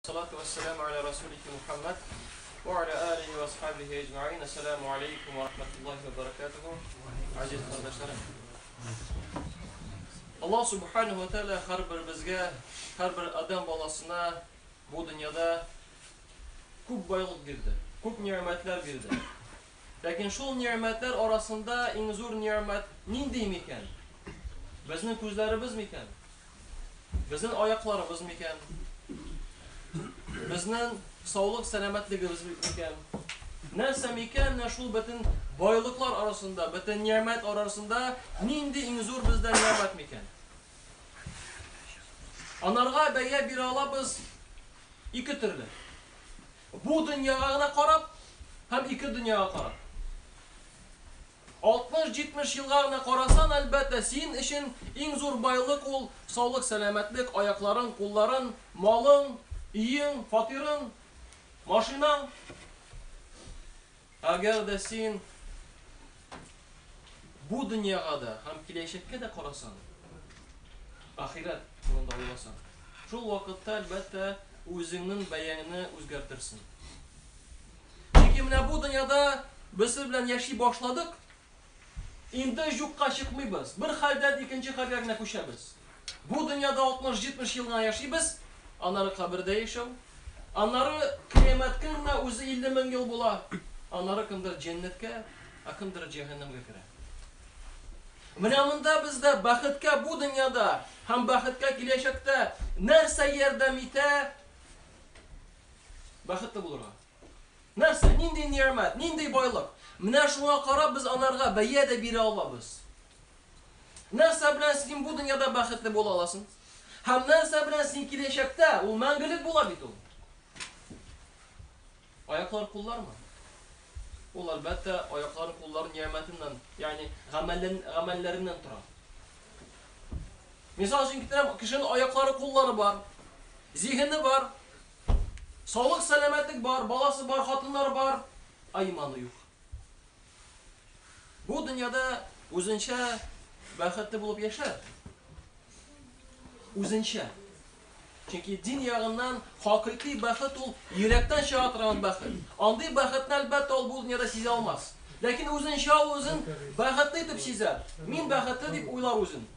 Salatu wassalamu ala rasulika Muhammad wa ala alihi wa ashabihi ecma'in. Esselamu aleyküm ve rahmetullahi ve berekatuhu. Aziz kardeşlerim. Allah subhanahu ve teala her bir bizge, her bir adam balasına bu dünyada çok baylık girdi. Çok nimetler girdi. Lakin şu nimetler arasında en zor nimet nindi miken? Bizning ko'zlarimiz miken? Bizning ayaklarımız miken? Bizning sağlık selametligimiz miken? Nerse miken, ne şul bütün baylıklar arasında, bütün nimet arasında nindi en zor bizden nimet miken? Anarga beye bir ala biz iki türlü. Bu dünyaya karab hem iki dünyaya karab. 60-70 yıllarına karasan elbette senin işin en zor baylık ol sağlık selametlik, ayakların, kolların, malın, iyin, fatirin, maşinan. Eğer de sen bu dünyada hem kileşekke de karasan, ahiret yolunda olasan, şu vakitte elbette özünün beyanını özgertirsin. Çünkü bu dünyada biz bilen yaşay başladık. İndi yukka çıkmayız. Bir halden ikinci hallerine koşarız. Bu dünyada 60-70 yılına yaşayız. Anları kabirde yaşam. Anları kıyamet gününe özü 50 bin yıl bula. Anları kimdir cennetke, kimdir cehennemge kire. Menamında bizde baxitka bu dünyada hem baxitka kileşekte nerse yerde mite baxitli bulurga. Nerse, nindi nimet, nindi baylık. Mine şuna karab biz anarga beye de biri alabız. Nerse bilen sen bu dünyada baxitli bol alasın. Hem nerse bilen sen kileşekte o mengilik bulabit o. Ayaklar kullar mı? Ol elbette ayakların kulların nimetinden yani gamellerinden turar. Misal için kişinin ayakları kulları var, zihni var, sağlık selametlik var, balası var, hatınları var, imanı yok. Bu dünyada özünçe baxitli bulup yaşar. Özünçe. Çünkü din yağından hakiki baxit ol, yürekten şahatıran baxit. Andı baxitini elbette ol bu dünyada size almaz. Lakin özünçe ol özün baxitli edip size. Min baxitli deyip uylar özün.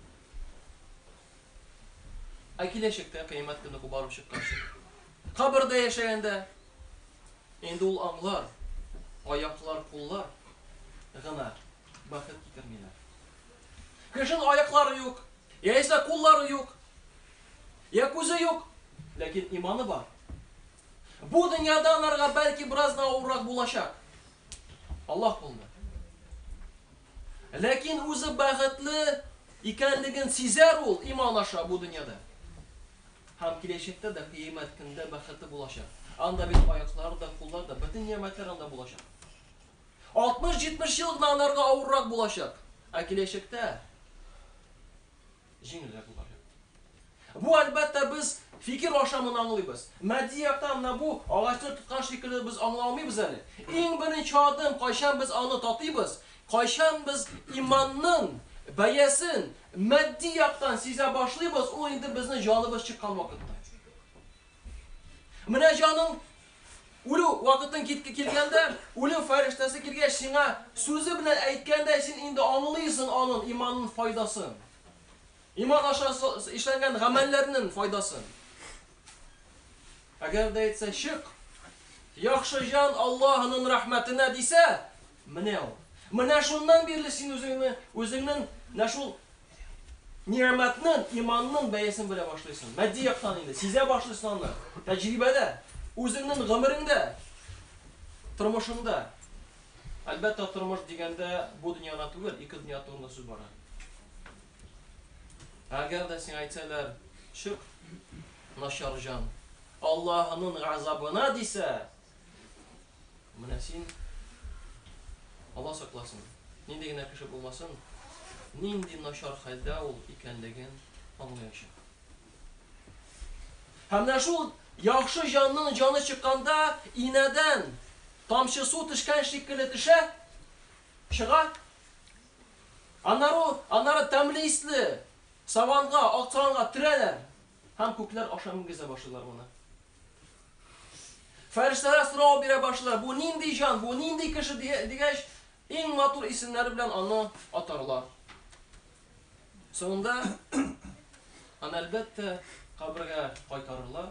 Akileşikte kıymet günü kubarıp çıkkansın. Kabirde yaşayanda endi ol anlar, ayaklar, kullar gına baxit getirmeyler. Kışın ayakları yok, ya ise kulları yok, ya gözü yok, lakin imanı var. Bu dünyada onlara belki biraz daha uğrak bulaşak. Allah kuluna. Lakin özü baxitli ikenligin sizler ol iman aşağı bu dünyada. Hem kileşekte de kıyamet günde baxitli bulaşak. Anda bir ayakları da kullar da bütün nimetler anda bulaşak. 60-70 yılda onlara ağırrak bulaşak. Kileşekte jingilrak bulaşak. Bu elbette biz fikir aşamını anlayız. Meddiyaktan bu ağaçta tutkan şekilde biz anlamayız yani. En birinci adım kaçan biz anı tatıyız. Kaçan biz imanın, beyesin, meddiyaktan size başlayız. O indi bizden canımız çıkan vakitte. Mine canın ulu vakitten kelgende, ulu feriştesi kelge sana sözü bilen aytkanda sen indi anlaysın onun imanın faydasını. İman aşağısı işlengen gamellerinin faydasını. Eğer de etse şık, yaxşı can Allah'ın rahmetine dise, mine o. Mine şundan birlisin özünün neşul nimetinin, imanının beyesin bile başlaysın. Meddi yaktan indi, size başlaysın onlar. Tecrübede, özünün gımırında, tırmışında. Elbette tırmış degende bu dünyadan tügül, iki dünya turunda söz var. Eğer de sen aytsalar, şık, naşar can, Allah'ın azabına dise, münesin, Allah saklasın, nindegine kışıp olmasın, nindi naşar halde ol ikenligin anlayışın. Hem de şu yaxşı canının canı çıkkanda iğneden tamşı su tışkan şekilde tışa, çığa, anları temlisli, savanga, akçanga, treler. Hem kökler aşamın geze başlarlar bana. Фәрештәләр сорау бирә башлар. Бу нинди җан, бу нинди кеше дигәч, иң матур исемнәре белән аны атарлар. Соңында аны әлбәттә кабергә кайтарырлар.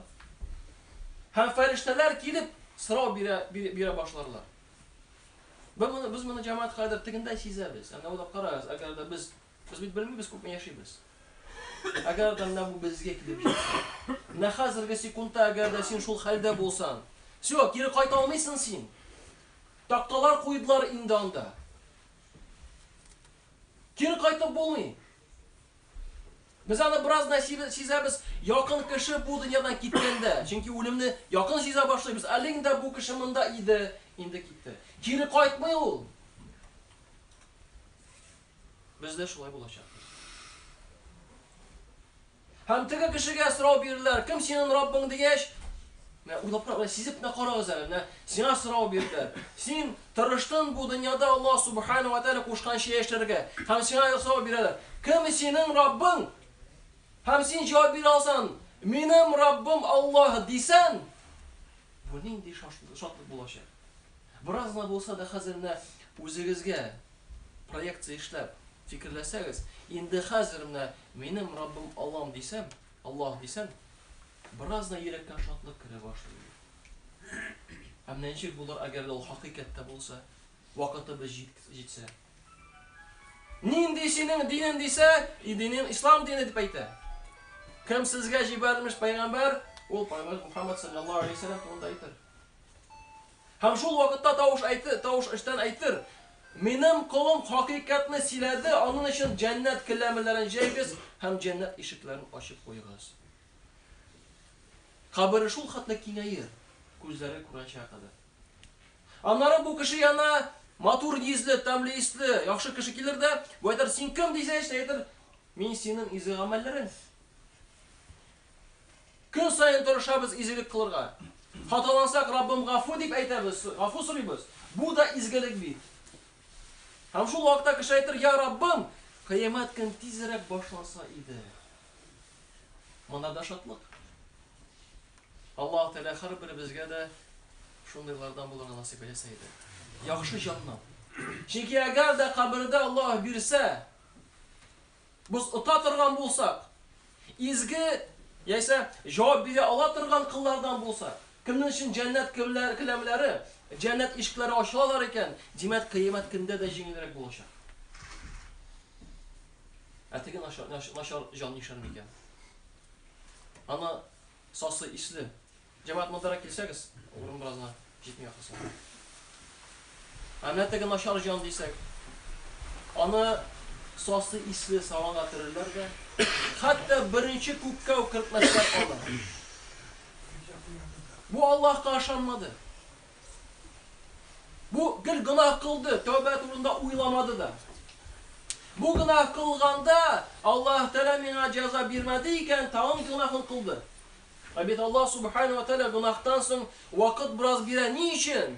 Һәм фәрештәләр килеп сорау бирә башларлар. Без моны җәмәгать хәзер тегендә сизәбез. Әнә уйлап карагыз, әгәр дә без бит белмибез, күпме яшибез. Әгәр дә менә бу безгә килеп җитсә, менә хәзерге секундта әгәр дә син шул хәлдә булсаң, всё, кире кайта алмыйсың син. Такталар куйдылар инде анда. Кире кайтып булмый. Без аны бераз сизәбез, якын кеше бу дөньядан киткәндә, чөнки үлемне якын сизә башлыйбыз. Әле инде бу кеше монда иде, инде китте. Кире кайтмый ул. Бездә шулай булачак. Һәм теге кешегә сорау бирделәр, кем синең Раббың дигәч, мен уйлап карап, сизеп не карагыз әле, сиңа сорау бирделәр. Син тырыштың бу дөньяда Аллаһ субхана ва тааля кушканча яшәргә. Һәм сиңа сорау бирәләр. Кем синең Раббың? Һәм син җавап бирә алсаң, минем Раббым Аллаһ дисәң, бу нинди шатлык булачак. Бераз гына булса да хәзерне үзегезгә проекция эшләп фикерләсәгез, инде хәзер менә минем Раббым Аллаһ дисәм, Аллаһ дисәм, бераз гына йөрәккә шатлык керә башлый. Һәм ничек булыр әгәр ул хакыйкатьтә булса, вакытыбыз җитсә. Нинди синең динең дисә, динем ислам дине дип әйтә. Кем сезгә җибәрелмеш пәйгамбәр, ул Пәйгамбәр Мухаммад саллаллаһу алейһи ва саллям турында әйтер. Һәм шул вакытта тавыш эштән әйтер. Минем кулым хакыйкатьне сөйләде, аның өчен җәннәт келәмләрен җәйгез һәм җәннәт ишекләрен ачып куйгыз. Кабыры шул хәтле киңәер, күзләре күрәнчә кадәр. Аннары бу кеше яна матур йөзле, тәмле исле, яхшы кеше килер дә, бу әйтер, син кем дисәч, әйтер, мин синең изге гамәлләрең. Көн сайын тырышабыз изгелек кылырга. Хаталансак, Раббым гафу дип әйтәбез, гафу сорыйбыз. Бу да изгелек бит. Һәм шул вакытта кеше әйтер, я Раббым, кыямәт көн тизрәк башланса иде. Монда да шатлык. Аллаһ Тәгалә һәрбер безгә дә шундыйлардан булырга насыйп итсә иде. Яхшы җаннат. Чөнки әгәр дә кабердә Аллаһ бирсә, без ота торган булсак, изге яисә җавап бирә ала торган кыллардан булса, кемнең өчен җәннәт келәмләре, җәннәт ишекләре ачылалар икән, димәк кыямәт көндә дә җиңелрәк булачак. Әтеге начар җан нишан икән. Аны сасы исле. Җәмәгать монда килсәгез, урын беразна җитми яхасы. Әнә теге начар җан дисәк, аны сасы исле саванга төрерләр дә, хәтта беренче күккә кертмәсләр аны. Бу Аллаһка ышанмады. Бу гел гынах кылды, тәүбә турында уйламады да. Бу гынах кылганда Аллаһ Тәгалә миңа җәза бирмәде икән, тагын гынахын кылды. Бит Аллаһ субхана ва тааля гынахтан соң вакыт бераз бирә. Ни өчен?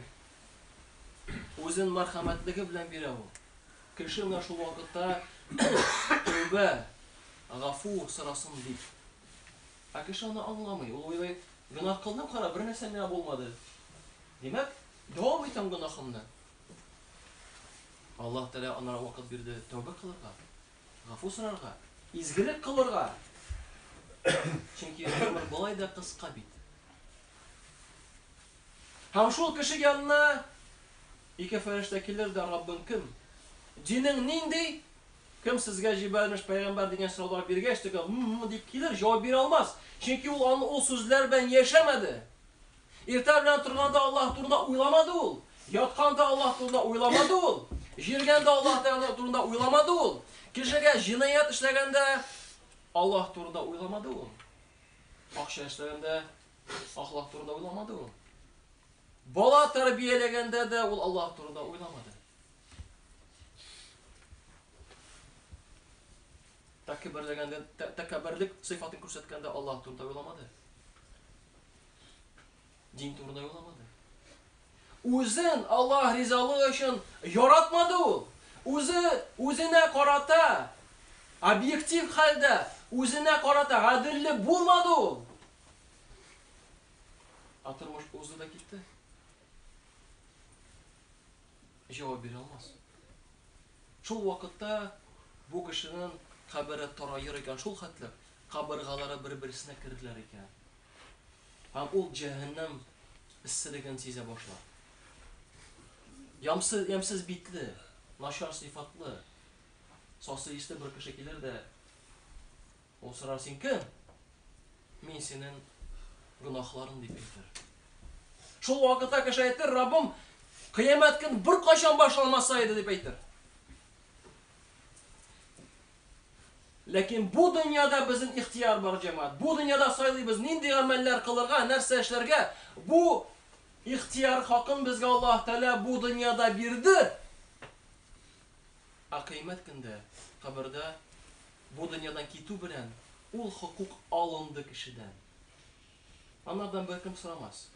Үзен мәрхәмәтлеге белән бирә ул. Кеше менә шул вакытта тәүбә, гафу сорасын дип. Ә кеше аны аңламый. Ул уйлый, гынах кылдым, кара, бер нәрсә миңа булмады. Димәк, дәвам итәм гынахымны. Аллаһ Тәгалә аңа вакыт бирде тәүбә кылырга, гафу сорарга, изгелек кылырга. Чөнки гомер булай да кыска бит. Һәм шул кеше янына ике фәрештә килер дә, Раббың кем? Динең нинди? Кем сезгә җибәрелмеш пәйгамбәр дигән сораулар биргәч, теге дип килер, җавап бирә алмас. Чөнки ул сүзләр белән яшәмәде. Иртә белән торганда Аллаһ турында уйламады ул. Ятканда Аллаһ турында уйламады ул. Җиргәндә Аллаһ турында уйламады ул. Кешегә җинаят эшләгәндә Аллаһ турында уйламады ул. Акча эшләгәндә Аллаһ турында уйламады ул. Бала тәрбияләгәндә дә ул Аллаһ турында уйламады. Тәкәбберлек сыйфатын күрсәткәндә Аллаһ турында уйламады. Дин турында уйламады. Үзен Аллаһ ризалыгы өчен яратмады ул. Үзенә карата объектив хәлдә, үзенә карата гаделле булмады ул. Тормыш узды да китте. Җавап бирә алмас. Шул вакытта бу кешенең кабере тарайыр икән, шул хәтле кабыргалары бер-берсенә керделәр икән. Һәм ул җәһәннәм исселеген сизә башлар. Ямсыз битле, начар сыйфатлы, сасы исле бер кеше килер дә, ул сорар: "Син кем?" "Мин синең гөнаһларың" дип әйтер. Шул вакытта кеше әйтер: "Раббым, кыямәт көн бер кайчан башланмаса иде" дип әйтер. Ләкин бу дөньяда безнең ихтияр бар, җәмәгать. Бу дөньяда сайлыйбыз нинди гамәлләр кылырга, нәрсә эшләргә. Бу ихтияр хакын безгә Аллаһ Тәала бу дөньяда бирде. Кыямәт көндә, кабердә бу дөньядан китү белән ул хукук алынды кешедән. Анардан беркем сорамас.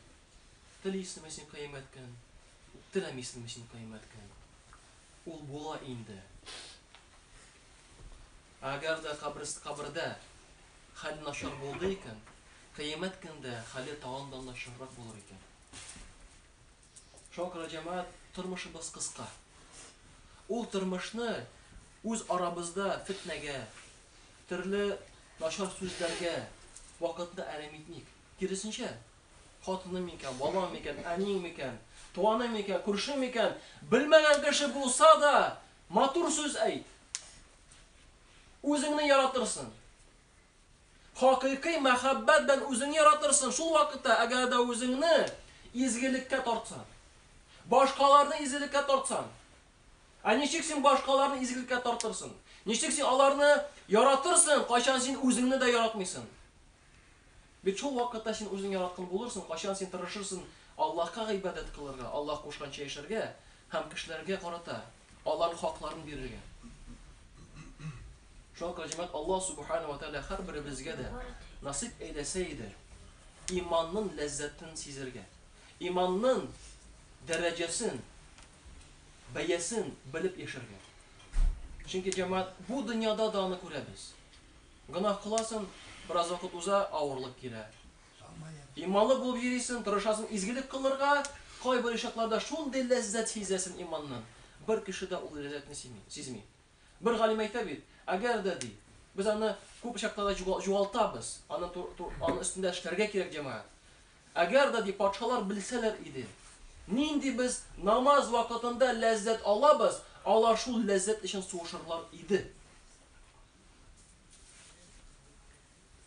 Телисеңме син кыямәт көн? Теләмисеңме син кыямәт көн? Ул була инде. Әгәр дә кабердә хәл начар булды икән, кыямәт көндә хәле тагын да начаррак булыр икән. Шуңа күрә җәмәгать, тормышыбыз кыска. Ул тормышны үз арабызда фитнәгә, төрле начар сүзләргә вакытны әрәм итмик. Киресенчә, хатыным микән, балам микән, әниң микән, туганым микән, күршем микән, белмәгән кеше булса да, матур сүз әйт. Үзеңне яратырсың. Хакыйкый мәхәббәт белән үзеңне яратырсың. Шул вакытта, әгәр дә үзеңне изгелеккә тартсаң, башкаларны изгелеккә тартсаң, ничек син башкаларны изгелеккә тартырсың? Ничек син аларны яратырсың, кайчан син үзеңне дә яратмыйсың? Бит шул вакытта син үзең яраткан булырсың, кайчан син тырышырсың Аллаһка гыйбадәт кылырга, Аллаһ кушканча яшәргә һәм кешеләргә карата аларның хакларын бирергә. Шуңа күрә җәмәгать, Аллаһ Субхана ва Тәала һәрберебезгә дә насыйп әйләсә иде, иманның ләззәтен сизергә, иманның дәрәҗәсен, бәясен белеп яшәргә. Чөнки җәмәгать, бу дөньяда да аны күрәбез. Гөнаһ кыласың, бераз вакыт уза, авырлык килә. Иманлы булып йөрисең, тырышасың изгелек кылырга, кайбер чакларда шундый ләззәт сизәсең иманнан. Бер кеше дә ул ләззәтне сизми. Бер галим әйтә бит, әгәр дә ди, без аны күп чакларда югалтабыз, аны өстендә эшләргә кирәк җәмәгать. Әгәр дә ди патшалар белсәләр иде, нинди без намаз вакытында ләззәт алабыз, алар шул ләззәт өчен сугышырлар иде.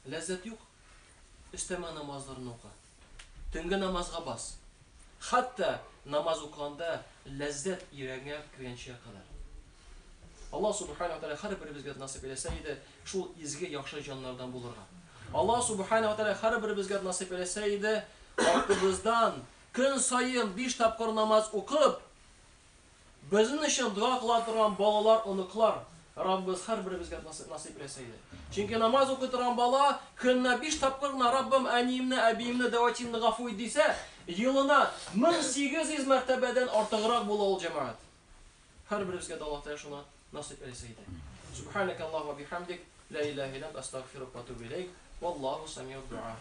Ләззәт юк. Өстәмә намазларны ука. Төнге намазга бас. Хәтта намаз укыганда ләззәт йөрәгеңә кергәнчә кадәр. Аллаһ Субхана ва Тәала һәрберебезгә насыйп итсә иде, шул изге яхшы җаннардан булырга. Аллаһ Субхана ва Тәала һәрберебезгә насыйп итсә иде, вакытыбыздан көн сайын 5 тапкыр намаз укып, безнең өчен дуа кыла торган балалар, оныклар Раббыбыз һәрберебезгә насыйп итсә иде. Чөнки намаз укый торган бала көннә 5 тапкыр Раббым әниемне, әбиемне, дәватимне гафу ит дисә, елына 1800 мәртәбәдән артыграк була ул җәмәгать. Һәрберебезгә дә Аллаһ Тәала шуны насыйп итсә иде. Субханакаллаһу ва бихамдик, ла илаха илля анта, астагфирука ва атубу илейк, валлаһу самиуд дуа.